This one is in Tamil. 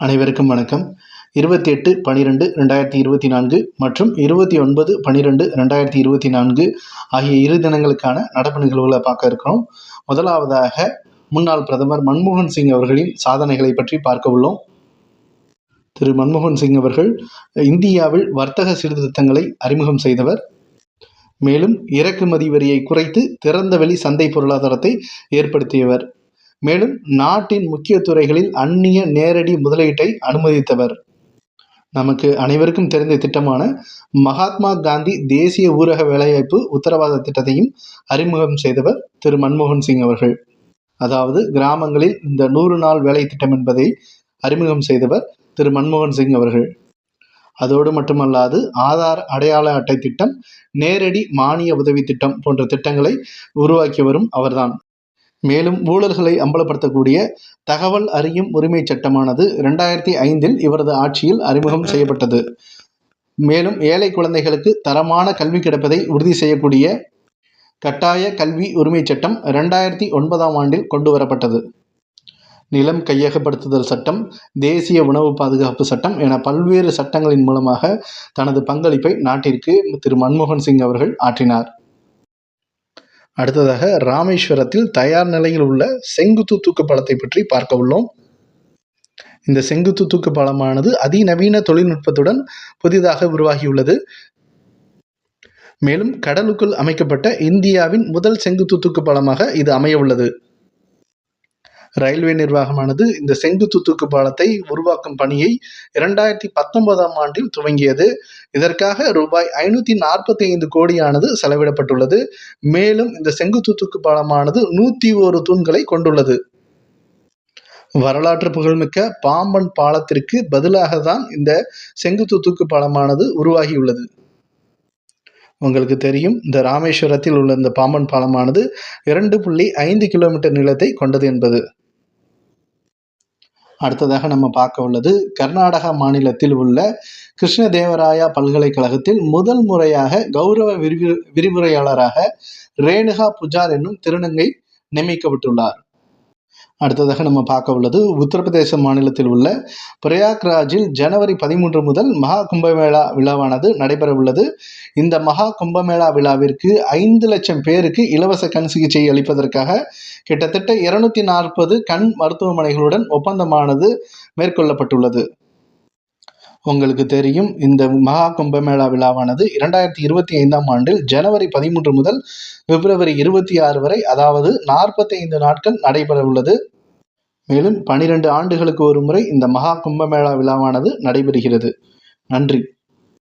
அனைவருக்கும் வணக்கம். 28/12/2024 மற்றும் 29/12/2024 ஆகிய இரு தினங்களுக்கான நடப்பு நிகழ்வுகளை பார்க்க இருக்கிறோம். முதலாவதாக முன்னாள் பிரதமர் மன்மோகன் சிங் அவர்களின் சாதனைகளை பற்றி பார்க்க உள்ளோம். திரு மன்மோகன் சிங் அவர்கள் இந்தியாவில் வர்த்தக சீர்திருத்தங்களை அறிமுகம் செய்தவர். மேலும் இறக்குமதி வரியை குறைத்து திறந்தவெளி சந்தை பொருளாதாரத்தை ஏற்படுத்தியவர். மேலும் நாட்டின் முக்கிய துறைகளில் அந்நிய நேரடி முதலீட்டை அனுமதித்தவர். நமக்கு அனைவருக்கும் தெரிந்த திட்டமான மகாத்மா காந்தி தேசிய ஊரக வேலைவாய்ப்பு உத்தரவாத திட்டத்தையும் அறிமுகம் செய்தவர் திரு மன்மோகன் சிங் அவர்கள். அதாவது கிராமங்களில் இந்த 100 நாள் வேலை திட்டம் என்பதை அறிமுகம் செய்தவர் திரு மன்மோகன் சிங் அவர்கள். அதோடு மட்டுமல்லாது ஆதார் அடையாள அட்டை திட்டம், நேரடி மானிய உதவி திட்டம் போன்ற திட்டங்களை உருவாக்கி வரும் அவர்தான். மேலும் ஊழல்களை அம்பலப்படுத்தக்கூடிய தகவல் அறியும் உரிமை சட்டமானது 2005 இவரது ஆட்சியில் அறிமுகம் செய்யப்பட்டது. மேலும் ஏழை குழந்தைகளுக்கு தரமான கல்வி கிடைப்பதை உறுதி செய்யக்கூடிய கட்டாய கல்வி உரிமை சட்டம் 2009 கொண்டு வரப்பட்டது. நிலம் கையகப்படுத்துதல் சட்டம், தேசிய உணவு பாதுகாப்பு சட்டம் என பல்வேறு சட்டங்களின் மூலமாக தனது பங்களிப்பை நாட்டிற்கு திரு மன்மோகன் சிங் அவர்கள் ஆற்றினார். அடுத்ததாக ராமேஸ்வரத்தில் தயார் நிலையில் உள்ள செங்குத்து தூக்கு பாலத்தை பற்றி பார்க்க உள்ளோம். இந்த செங்குத்து தூக்கு பாலமானது அதிநவீன தொழில்நுட்பத்துடன் புதிதாக உருவாகியுள்ளது. மேலும் கடலுக்குள் அமைக்கப்பட்ட இந்தியாவின் முதல் செங்குத்து தூக்கு பாலமாக இது அமைய உள்ளது. ரயில்வே நிர்வாகமானது இந்த செங்குத்து தூக்கு பாலத்தை உருவாக்கும் பணியை 2019 துவங்கியது. இதற்காக ரூபாய் 545 கோடியானது செலவிடப்பட்டுள்ளது. மேலும் இந்த செங்குத்து தூக்கு பாலமானது 101 தூண்களை கொண்டுள்ளது. வரலாற்று புகழ்மிக்க பாம்பன் பாலத்திற்கு பதிலாக தான் இந்த செங்குத்து தூக்கு பாலமானது உருவாகியுள்ளது. உங்களுக்கு தெரியும், இந்த ராமேஸ்வரத்தில் உள்ள இந்த பாம்பன் பாலமானது 2.5 கிலோமீட்டர் நீளத்தை கொண்டது என்பது. அடுத்ததாக நம்ம பார்க்க உள்ளது கர்நாடகா மாநிலத்தில் உள்ள கிருஷ்ணதேவராயா பல்கலைக்கழகத்தில் முதல் முறையாக கௌரவ விரிவுரையாளராக ரேணுகா புஜார் என்னும் திருநங்கை நியமிக்கப்பட்டுள்ளார். அடுத்ததாக நம்ம பார்க்க உள்ளது உத்தரப்பிரதேச மாநிலத்தில் உள்ள பிரயாக்ராஜில் ஜனவரி 13 முதல் மகா கும்பமேளா விழாவானது நடைபெற உள்ளது. இந்த மகா கும்பமேளா விழாவிற்கு 5 லட்சம் பேருக்கு இலவச கண் சிகிச்சை அளிப்பதற்காக கிட்டத்தட்ட 240 கண் மருத்துவமனைகளுடன் ஒப்பந்தமானது மேற்கொள்ளப்பட்டுள்ளது. உங்களுக்கு தெரியும், இந்த மகா கும்பமேளா விழாவானது 2025 ஜனவரி 13 முதல் பிப்ரவரி 26 வரை, அதாவது 45 நாட்கள் நடைபெற உள்ளது. மேலும் 12 ஆண்டுகளுக்கு ஒரு முறை இந்த மகா கும்பமேளா விழாவானது நடைபெறுகிறது. நன்றி.